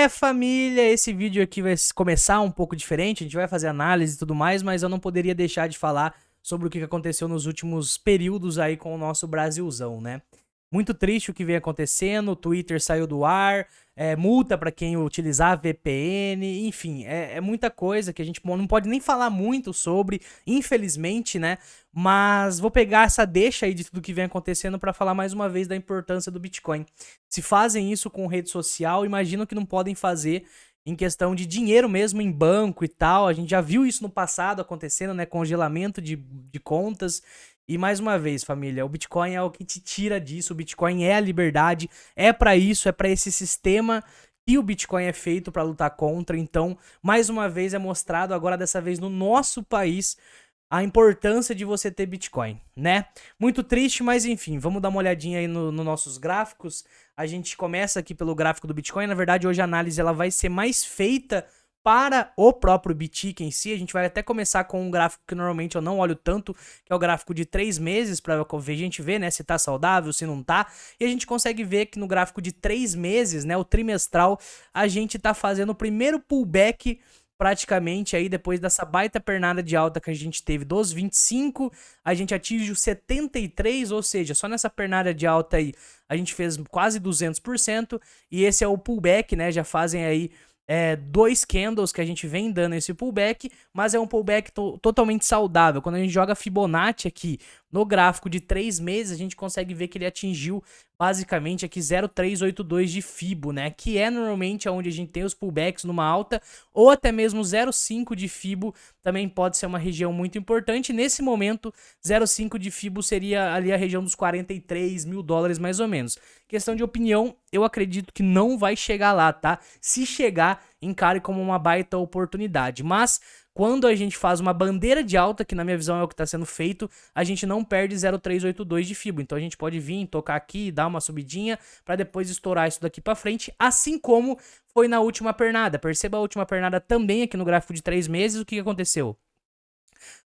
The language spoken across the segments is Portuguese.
Família, esse vídeo aqui vai começar um pouco diferente, a gente vai fazer análise e tudo mais, mas eu não poderia deixar de falar sobre o que aconteceu nos últimos períodos aí com o nosso Brasilzão, né? Muito triste o que vem acontecendo, o Twitter saiu do ar, multa para quem utilizar VPN, enfim, é muita coisa que a gente não pode nem falar muito sobre, infelizmente, né? Mas vou pegar essa deixa aí de tudo que vem acontecendo para falar mais uma vez da importância do Bitcoin. Se fazem isso com rede social, imagino que não podem fazer em questão de dinheiro mesmo em banco e tal. A gente já viu isso no passado acontecendo, né? Congelamento de contas. E mais uma vez, família, o Bitcoin é o que te tira disso. O Bitcoin é a liberdade, é para isso, é para esse sistema que o Bitcoin é feito para lutar contra. Então, mais uma vez é mostrado agora dessa vez no nosso país a importância de você ter Bitcoin, né? Muito triste, mas enfim, vamos dar uma olhadinha aí nos nossos gráficos. A gente começa aqui pelo gráfico do Bitcoin. Na verdade, hoje a análise ela vai ser mais feita para o próprio BTC em si. A gente vai até começar com um gráfico que normalmente eu não olho tanto, que é o gráfico de 3 meses, para a gente ver, né, se tá saudável, se não tá. E a gente consegue ver que no gráfico de 3 meses, né, o trimestral, a gente tá fazendo o primeiro pullback praticamente aí depois dessa baita pernada de alta que a gente teve dos 25, a gente atinge os 73, ou seja, só nessa pernada de alta aí a gente fez quase 200%, e esse é o pullback, né, já fazem aí dois candles que a gente vem dando esse pullback, mas é um pullback totalmente saudável. Quando a gente joga Fibonacci aqui no gráfico de 3 meses, a gente consegue ver que ele atingiu basicamente aqui 0,382 de Fibo, né? Que é normalmente onde a gente tem os pullbacks numa alta, ou até mesmo 0,5 de Fibo também pode ser uma região muito importante. Nesse momento, 0,5 de Fibo seria ali a região dos 43 mil dólares mais ou menos. Questão de opinião, eu acredito que não vai chegar lá, tá? Se chegar, encare como uma baita oportunidade. Mas quando a gente faz uma bandeira de alta, que na minha visão é o que está sendo feito, a gente não perde 0,382 de Fibo. Então a gente pode vir, tocar aqui, dar uma subidinha, para depois estourar isso daqui para frente, assim como foi na última pernada. Perceba a última pernada também aqui no gráfico de 3 meses, o que aconteceu?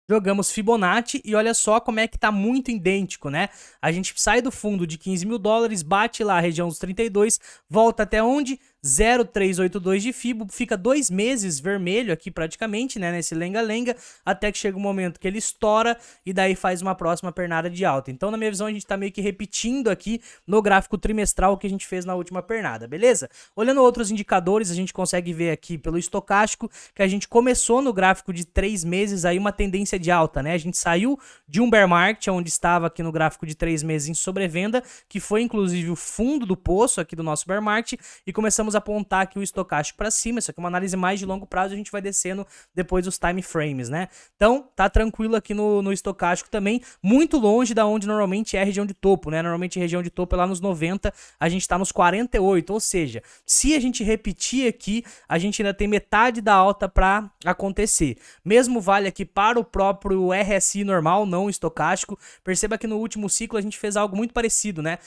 Jogamos Fibonacci e olha só como é que tá muito idêntico, né? A gente sai do fundo de 15 mil dólares, bate lá a região dos 32, volta até onde? 0,382 de Fibo, fica 2 meses vermelho aqui praticamente, né, nesse lenga-lenga, até que chega um momento que ele estoura e daí faz uma próxima pernada de alta. Então, na minha visão, a gente tá meio que repetindo aqui no gráfico trimestral que a gente fez na última pernada, beleza? Olhando outros indicadores, a gente consegue ver aqui pelo estocástico que a gente começou no gráfico de 3 meses aí uma tendência de alta, né? A gente saiu de um bear market, onde estava aqui no gráfico de 3 meses em sobrevenda, que foi inclusive o fundo do poço aqui do nosso bear market, e começamos a apontar aqui o estocástico para cima. Isso aqui é uma análise mais de longo prazo, a gente vai descendo depois dos time frames, né? Então, tá tranquilo aqui no estocástico também, muito longe da onde normalmente é a região de topo, né? Normalmente a região de topo é lá nos 90, a gente tá nos 48, ou seja, se a gente repetir aqui, a gente ainda tem metade da alta para acontecer. Mesmo vale aqui para o próprio RSI normal, não estocástico. Perceba que no último ciclo a gente fez algo muito parecido, né?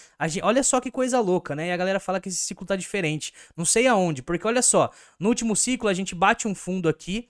Olha só que coisa louca, né? E a galera fala que esse ciclo tá diferente. Não sei aonde, porque olha só, no último ciclo a gente bate um fundo aqui,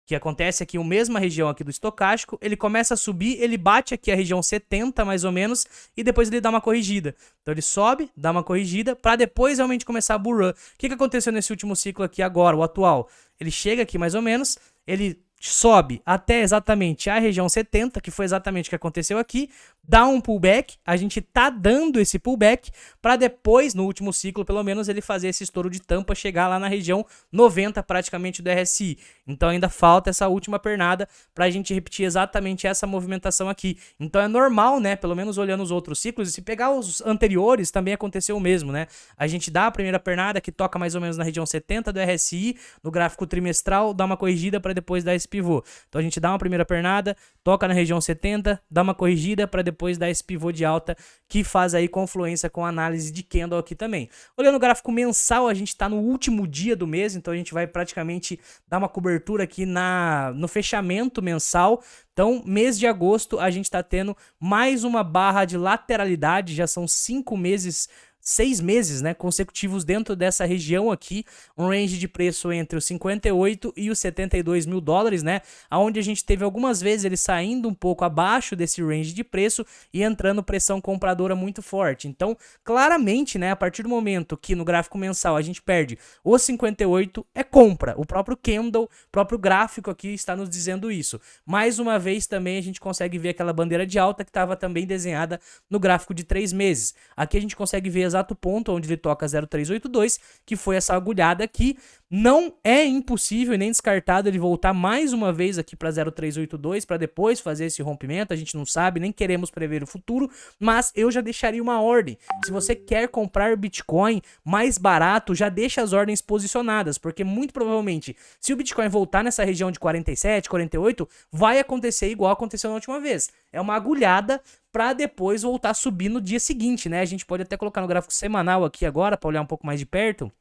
que acontece aqui, a mesma região aqui do estocástico, ele começa a subir, ele bate aqui a região 70 mais ou menos, e depois ele dá uma corrigida. Então ele sobe, dá uma corrigida, para depois realmente começar a bull run. O que aconteceu nesse último ciclo aqui agora, o atual? Ele chega aqui mais ou menos, ele sobe até exatamente a região 70, que foi exatamente o que aconteceu aqui, dá um pullback, a gente tá dando esse pullback para depois, no último ciclo pelo menos, ele fazer esse estouro de tampa, chegar lá na região 90 praticamente do RSI. Então ainda falta essa última pernada pra gente repetir exatamente essa movimentação aqui. Então é normal, né, pelo menos olhando os outros ciclos, e se pegar os anteriores também aconteceu o mesmo, né? A gente dá a primeira pernada que toca mais ou menos na região 70 do RSI, no gráfico trimestral, dá uma corrigida para depois dar esse pivô. Então a gente dá uma primeira pernada, toca na região 70, dá uma corrigida para depois dar esse pivô de alta que faz aí confluência com a análise de candle aqui também. Olhando o gráfico mensal, a gente está no último dia do mês, então a gente vai praticamente dar uma cobertura aqui no fechamento mensal. Então, mês de agosto, a gente está tendo mais uma barra de lateralidade, já são 5 meses 6 meses, né, consecutivos dentro dessa região aqui, um range de preço entre os 58 e os 72 mil dólares, né, onde a gente teve algumas vezes ele saindo um pouco abaixo desse range de preço e entrando pressão compradora muito forte. Então, claramente, né, a partir do momento que no gráfico mensal a gente perde os 58, é compra. O próprio candle, o próprio gráfico aqui está nos dizendo isso. Mais uma vez também a gente consegue ver aquela bandeira de alta que estava também desenhada no gráfico de 3 meses. Aqui a gente consegue ver exato ponto onde ele toca 0,382, que foi essa agulhada aqui. Não é impossível e nem descartado ele voltar mais uma vez aqui para 0,382 para depois fazer esse rompimento. A gente não sabe, nem queremos prever o futuro, mas eu já deixaria uma ordem. Se você quer comprar Bitcoin mais barato, já deixa as ordens posicionadas, porque muito provavelmente, se o Bitcoin voltar nessa região de 47, 48, vai acontecer igual aconteceu na última vez. É uma agulhada para depois voltar a subir no dia seguinte, né? A gente pode até colocar no gráfico semanal aqui agora para olhar um pouco mais de perto.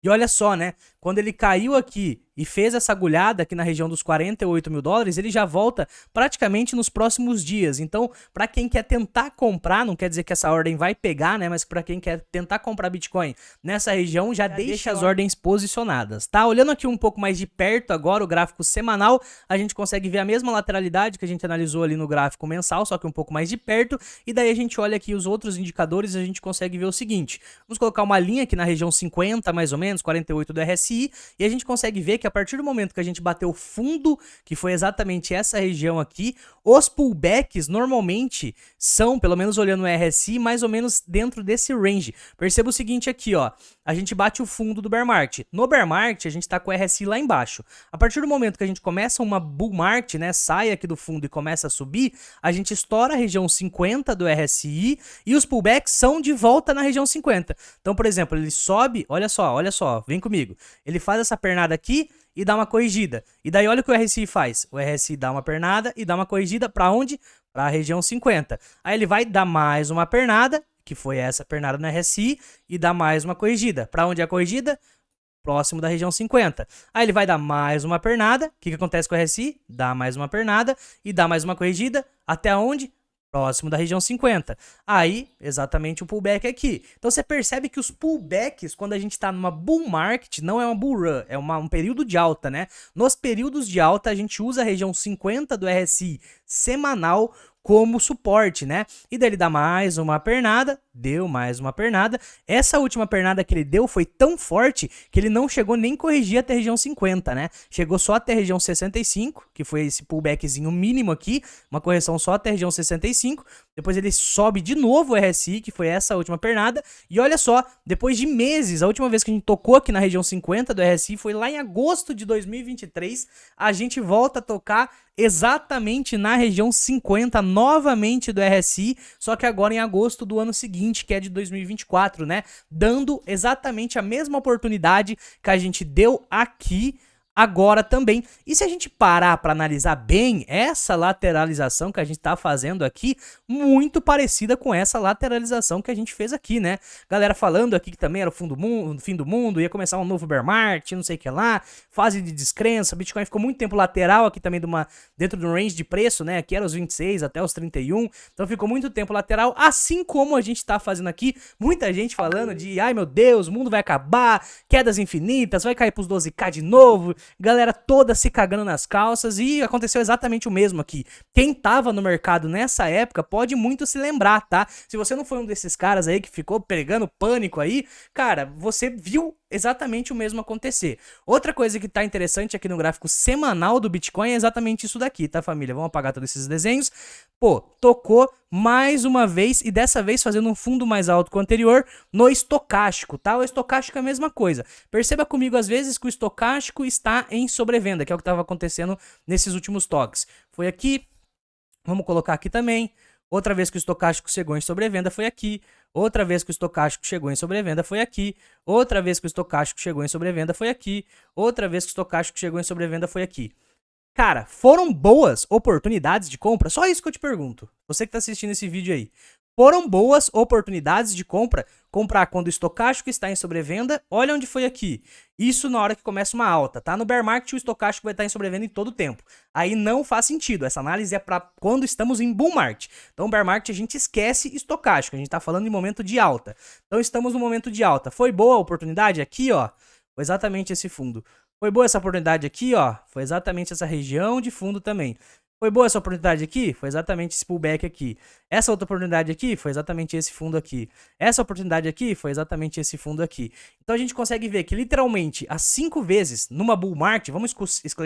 E olha só, né? Quando ele caiu aqui e fez essa agulhada aqui na região dos 48 mil dólares, ele já volta praticamente nos próximos dias. Então, para quem quer tentar comprar, não quer dizer que essa ordem vai pegar, né? Mas para quem quer tentar comprar Bitcoin nessa região, já deixa as ordens posicionadas, tá? Olhando aqui um pouco mais de perto agora, o gráfico semanal, a gente consegue ver a mesma lateralidade que a gente analisou ali no gráfico mensal, só que um pouco mais de perto. E daí a gente olha aqui os outros indicadores e a gente consegue ver o seguinte. Vamos colocar uma linha aqui na região 50, mais ou menos, 48 do RSI, e a gente consegue ver que a partir do momento que a gente bateu fundo, que foi exatamente essa região aqui, os pullbacks normalmente são, pelo menos olhando o RSI, mais ou menos dentro desse range. Perceba o seguinte aqui, ó, a gente bate o fundo do bear market. No bear market, a gente tá com o RSI lá embaixo. A partir do momento que a gente começa uma bull market, né, sai aqui do fundo e começa a subir, a gente estoura a região 50 do RSI e os pullbacks são de volta na região 50. Então, por exemplo, ele sobe, olha só, vem comigo. Ele faz essa pernada aqui e dá uma corrigida. E daí olha o que o RSI faz. O RSI dá uma pernada e dá uma corrigida para onde? Para a região 50. Aí ele vai dar mais uma pernada, que foi essa pernada no RSI, e dá mais uma corrigida. Para onde é a corrigida? Próximo da região 50. Aí ele vai dar mais uma pernada. O que acontece com o RSI? Dá mais uma pernada e dá mais uma corrigida. Até onde? Próximo da região 50. Aí, exatamente o pullback aqui. Então você percebe que os pullbacks, quando a gente está numa bull market, não é uma bull run, é um período de alta, né? Nos períodos de alta, a gente usa a região 50 do RSI semanal como suporte, né? E daí ele dá mais uma pernada, deu mais uma pernada. Essa última pernada que ele deu foi tão forte que ele não chegou nem corrigir até a região 50, né? Chegou só até a região 65, que foi esse pullbackzinho mínimo aqui, uma correção só até a região 65. Depois ele sobe de novo o RSI, que foi essa última pernada. E olha só, depois de meses, a última vez que a gente tocou aqui na região 50 do RSI foi lá em agosto de 2023. A gente volta a tocar exatamente na região 50 novamente do RSI, só que agora em agosto do ano seguinte, que é de 2024, né? Dando exatamente a mesma oportunidade que a gente deu aqui agora também. E se a gente parar para analisar bem, essa lateralização que a gente tá fazendo aqui, muito parecida com essa lateralização que a gente fez aqui, né? Galera falando aqui que também era o fim do mundo, ia começar um novo bear market, não sei o que lá, fase de descrença, Bitcoin ficou muito tempo lateral aqui também dentro do range de preço, né? Aqui era os 26 até os 31, então ficou muito tempo lateral, assim como a gente tá fazendo aqui, muita gente falando de, ai meu Deus, o mundo vai acabar, quedas infinitas, vai cair pros 12k de novo, galera toda se cagando nas calças, e aconteceu exatamente o mesmo aqui. Quem tava no mercado nessa época pode muito se lembrar, tá? Se você não foi um desses caras aí que ficou pegando pânico aí, cara, você viu exatamente o mesmo acontecer. Outra coisa que tá interessante aqui no gráfico semanal do Bitcoin é exatamente isso daqui, tá, família? Vamos apagar todos esses desenhos. Pô, tocou mais uma vez e dessa vez fazendo um fundo mais alto que o anterior no estocástico, tá? O estocástico é a mesma coisa. Perceba comigo às vezes que o estocástico está em sobrevenda, que é o que estava acontecendo nesses últimos toques. Foi aqui, vamos colocar aqui também. Outra vez que o estocástico chegou em sobrevenda foi aqui. Outra vez que o estocástico chegou em sobrevenda foi aqui. Outra vez que o estocástico chegou em sobrevenda foi aqui. Outra vez que o estocástico chegou em sobrevenda foi aqui. Cara, foram boas oportunidades de compra? Só isso que eu te pergunto. Você que tá assistindo esse vídeo aí. Foram boas oportunidades de compra, comprar quando o estocástico está em sobrevenda. Olha onde foi aqui. Isso na hora que começa uma alta, tá? No bear market o estocástico vai estar em sobrevenda em todo o tempo. Aí não faz sentido. Essa análise é para quando estamos em bull market. Então bear market a gente esquece estocástico, a gente tá falando em momento de alta. Então estamos no momento de alta. Foi boa a oportunidade aqui, ó. Foi exatamente esse fundo. Foi boa essa oportunidade aqui, ó. Foi exatamente essa região de fundo também. Foi boa essa oportunidade aqui? Foi exatamente esse pullback aqui. Essa outra oportunidade aqui foi exatamente esse fundo aqui. Essa oportunidade aqui foi exatamente esse fundo aqui. Então a gente consegue ver que literalmente as 5 vezes numa bull market, vamos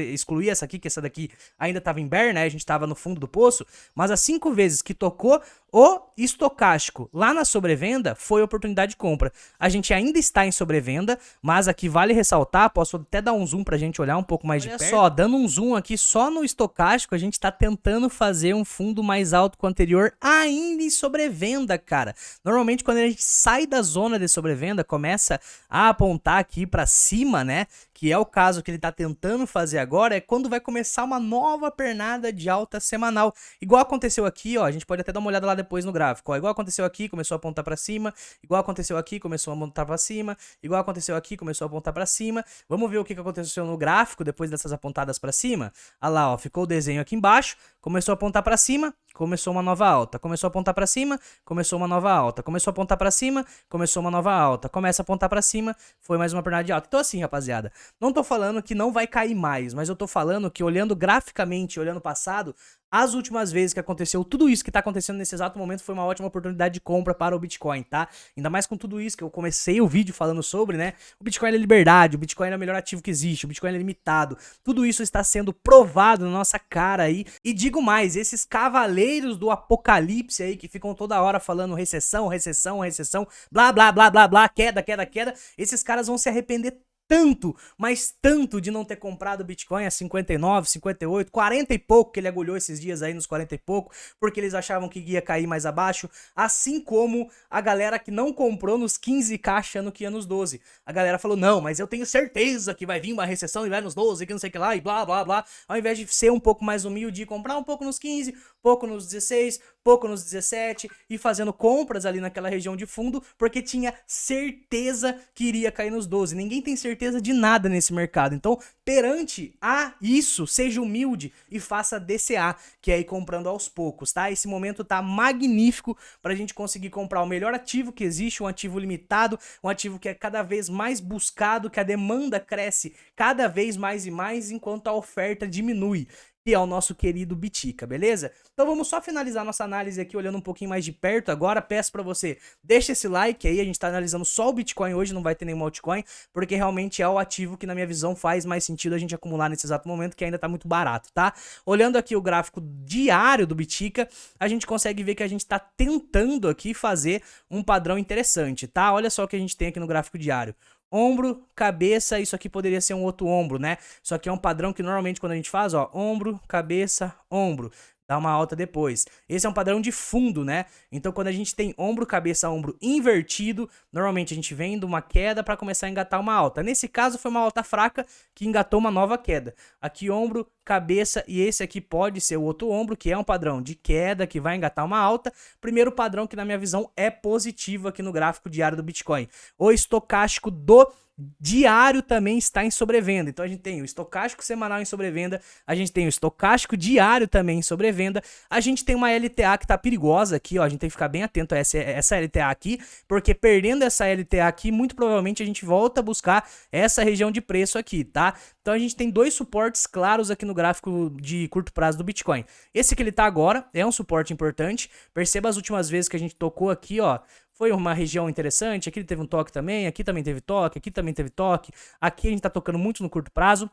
excluir essa aqui, que essa daqui ainda estava em bear, né? A gente estava no fundo do poço, mas as 5 vezes que tocou o estocástico lá na sobrevenda foi oportunidade de compra. A gente ainda está em sobrevenda, mas aqui vale ressaltar, posso até dar um zoom pra gente olhar um pouco mais de perto. Olha só, dando um zoom aqui só no estocástico, a gente tá tentando fazer um fundo mais alto que o anterior ainda em sobrevenda, cara. Normalmente quando a gente sai da zona de sobrevenda, começa a apontar aqui pra cima, né? Que é o caso que ele tá tentando fazer agora, é quando vai começar uma nova pernada de alta semanal. Igual aconteceu aqui, ó, a gente pode até dar uma olhada lá depois no gráfico, ó, igual aconteceu aqui, começou a apontar pra cima, igual aconteceu aqui, começou a apontar pra cima, igual aconteceu aqui, começou a apontar pra cima. Vamos ver o que aconteceu no gráfico depois dessas apontadas pra cima? Olha lá, ó, ficou o desenho aqui embaixo, começou a apontar pra cima, começou uma nova alta, começou a apontar pra cima, começou uma nova alta, começou a apontar pra cima, começou uma nova alta, começa a apontar pra cima, foi mais uma pernada de alta. Então assim, rapaziada, não tô falando que não vai cair mais, mas eu tô falando que olhando graficamente, olhando o passado, as últimas vezes que aconteceu tudo isso que tá acontecendo nesse exato momento foi uma ótima oportunidade de compra para o Bitcoin, tá? Ainda mais com tudo isso que eu comecei o vídeo falando sobre, né? O Bitcoin é liberdade, o Bitcoin é o melhor ativo que existe, o Bitcoin é limitado. Tudo isso está sendo provado na nossa cara aí. E digo mais, esses cavaleiros do apocalipse aí que ficam toda hora falando recessão, recessão, recessão, blá, blá, blá, blá, blá, queda, queda, queda, esses caras vão se arrepender tanto, mas tanto de não ter comprado Bitcoin a 59, 58, 40 e pouco que ele agulhou esses dias aí nos 40 e pouco, porque eles achavam que ia cair mais abaixo, assim como a galera que não comprou nos 15k achando que ia nos 12. A galera falou, não, mas eu tenho certeza que vai vir uma recessão e vai nos 12, que não sei o que lá, e blá, blá, blá, ao invés de ser um pouco mais humilde e comprar um pouco nos 15, pouco nos 16, pouco nos 17 e fazendo compras ali naquela região de fundo, porque tinha certeza que iria cair nos 12. Ninguém tem certeza de nada nesse mercado. Então, perante a isso, seja humilde e faça DCA, que é ir comprando aos poucos, tá? Esse momento tá magnífico pra gente conseguir comprar o melhor ativo que existe, um ativo limitado, um ativo que é cada vez mais buscado, que a demanda cresce cada vez mais e mais, enquanto a oferta diminui, que é o nosso querido Bitica, beleza? Então vamos só finalizar nossa análise aqui olhando um pouquinho mais de perto agora. Peço pra você, deixa esse like aí, a gente tá analisando só o Bitcoin hoje, não vai ter nenhum altcoin, porque realmente é o ativo que na minha visão faz mais sentido a gente acumular nesse exato momento, que ainda tá muito barato, tá? Olhando aqui o gráfico diário do Bitica, a gente consegue ver que a gente tá tentando aqui fazer um padrão interessante, tá? Olha só o que a gente tem aqui no gráfico diário. Ombro, cabeça, isso aqui poderia ser um outro ombro, né? Isso aqui é um padrão que normalmente quando a gente faz, ó, ombro, cabeça, ombro, dá uma alta depois. Esse é um padrão de fundo, né? Então quando a gente tem ombro, cabeça, ombro invertido, normalmente a gente vem de uma queda para começar a engatar uma alta. Nesse caso foi uma alta fraca que engatou uma nova queda. Aqui ombro, cabeça e esse aqui pode ser o outro ombro, que é um padrão de queda que vai engatar uma alta. Primeiro padrão que na minha visão é positivo aqui no gráfico diário do Bitcoin. O estocástico do diário também está em sobrevenda. Então a gente tem o estocástico semanal em sobrevenda, a gente tem o estocástico diário também em sobrevenda, a gente tem uma LTA que tá perigosa aqui, ó, a gente tem que ficar bem atento a essa LTA aqui, porque perdendo essa LTA aqui, muito provavelmente a gente volta a buscar essa região de preço aqui, tá? Então a gente tem dois suportes claros aqui no gráfico de curto prazo do Bitcoin. Esse que ele tá agora é um suporte importante, perceba as últimas vezes que a gente tocou aqui, ó, foi uma região interessante, aqui teve um toque também, aqui também teve toque, aqui também teve toque, aqui a gente tá tocando muito no curto prazo.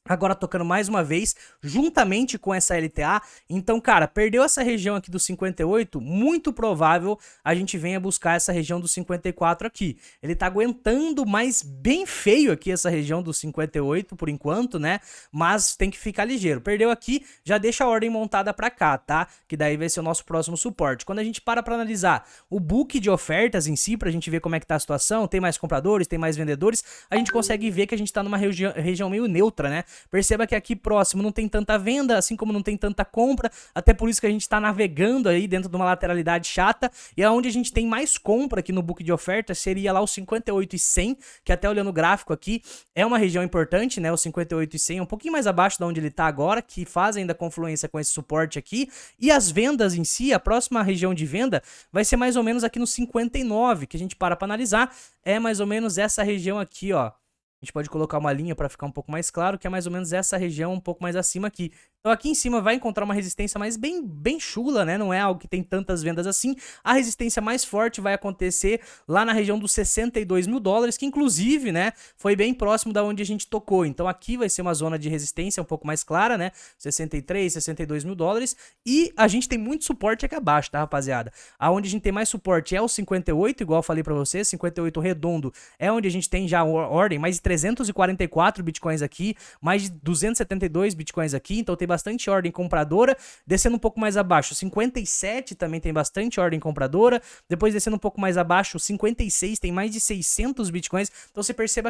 Agora tocando mais uma vez, juntamente com essa LTA. Então, cara, perdeu essa região aqui do 58, muito provável a gente venha buscar essa região do 54 aqui. Ele tá aguentando mais bem feio aqui essa região do 58 por enquanto, né? Mas tem que ficar ligeiro. Perdeu aqui, já deixa a ordem montada pra cá, tá? Que daí vai ser o nosso próximo suporte. Quando a gente para analisar o book de ofertas em si, pra gente ver como é que tá a situação, tem mais compradores, tem mais vendedores, a gente consegue ver que a gente tá numa região meio neutra, né? Perceba que aqui próximo não tem tanta venda, assim como não tem tanta compra, até por isso que a gente tá navegando aí dentro de uma lateralidade chata, e aonde a gente tem mais compra aqui no book de ofertas seria lá o 58,100, que até olhando o gráfico aqui, é uma região importante, né, o 58,100, um pouquinho mais abaixo de onde ele tá agora, que faz ainda confluência com esse suporte aqui, e as vendas em si, a próxima região de venda vai ser mais ou menos aqui no 59, que a gente para analisar, é mais ou menos essa região aqui, ó. A gente pode colocar uma linha para ficar um pouco mais claro, que é mais ou menos essa região um pouco mais acima aqui. Então aqui em cima vai encontrar uma resistência mais bem chula, né? Não é algo que tem tantas vendas assim. A resistência mais forte vai acontecer lá na região dos 62 mil dólares, que inclusive, né, foi bem próximo da onde a gente tocou. Então aqui vai ser uma zona de resistência um pouco mais clara, né? 63, 62 mil dólares. E a gente tem muito suporte aqui abaixo, tá, rapaziada? Aonde a gente tem mais suporte é o 58, igual eu falei pra vocês, 58 redondo é onde a gente tem já ordem, mais de 344 bitcoins aqui, mais de 272 bitcoins aqui, então tem bastante ordem compradora. Descendo um pouco mais abaixo, 57 também tem bastante ordem compradora. Depois descendo um pouco mais abaixo, 56 tem mais de 600 bitcoins. Então você percebe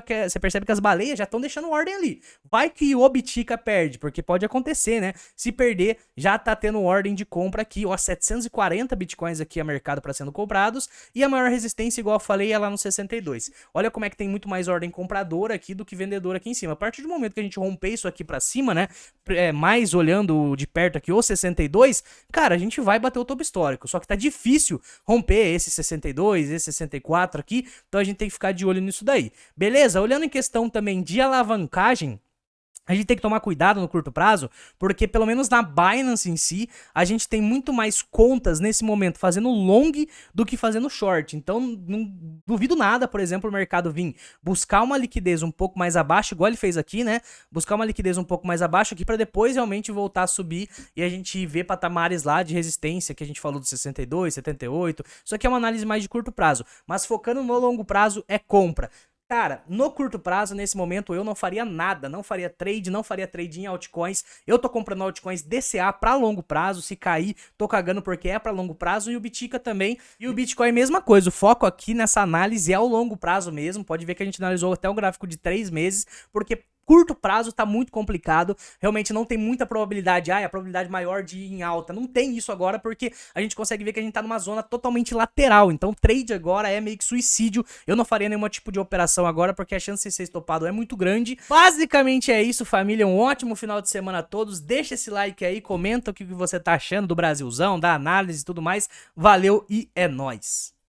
que as baleias já estão deixando ordem ali. Vai que o Bitica perde, porque pode acontecer, né? Se perder, já tá tendo ordem de compra aqui, ó, 740 bitcoins aqui a mercado para sendo comprados, e a maior resistência, igual eu falei, é lá no 62. Olha como é que tem muito mais ordem compradora aqui do que vendedora aqui em cima. A partir do momento que a gente romper isso aqui para cima, né, mais olhando de perto aqui o 62, cara, a gente vai bater o topo histórico, só que tá difícil romper esse 62, esse 64 aqui, então a gente tem que ficar de olho nisso daí. Beleza? Olhando em questão também de alavancagem, a gente tem que tomar cuidado no curto prazo, porque pelo menos na Binance em si, a gente tem muito mais contas nesse momento fazendo long do que fazendo short. Então, não duvido nada, por exemplo, o mercado vir buscar uma liquidez um pouco mais abaixo, igual ele fez aqui, né? Buscar uma liquidez um pouco mais abaixo aqui para depois realmente voltar a subir e a gente ver patamares lá de resistência, que a gente falou do 62, 78. Isso aqui é uma análise mais de curto prazo, mas focando no longo prazo é compra. Cara, no curto prazo, nesse momento, eu não faria nada, não faria trade em altcoins. Eu tô comprando altcoins DCA pra longo prazo, se cair, tô cagando porque é pra longo prazo, e o Bitica também. E o Bitcoin, mesma coisa, o foco aqui nessa análise é o longo prazo mesmo. Pode ver que a gente analisou até um gráfico de 3 meses, porque curto prazo tá muito complicado, realmente não tem muita probabilidade, a probabilidade maior de ir em alta, não tem isso agora, porque a gente consegue ver que a gente tá numa zona totalmente lateral, então trade agora é meio que suicídio. Eu não faria nenhum tipo de operação agora, porque a chance de ser estopado é muito grande. Basicamente é isso, família, um ótimo final de semana a todos, deixa esse like aí, comenta o que você tá achando do Brasilzão, da análise e tudo mais, valeu e é nóis!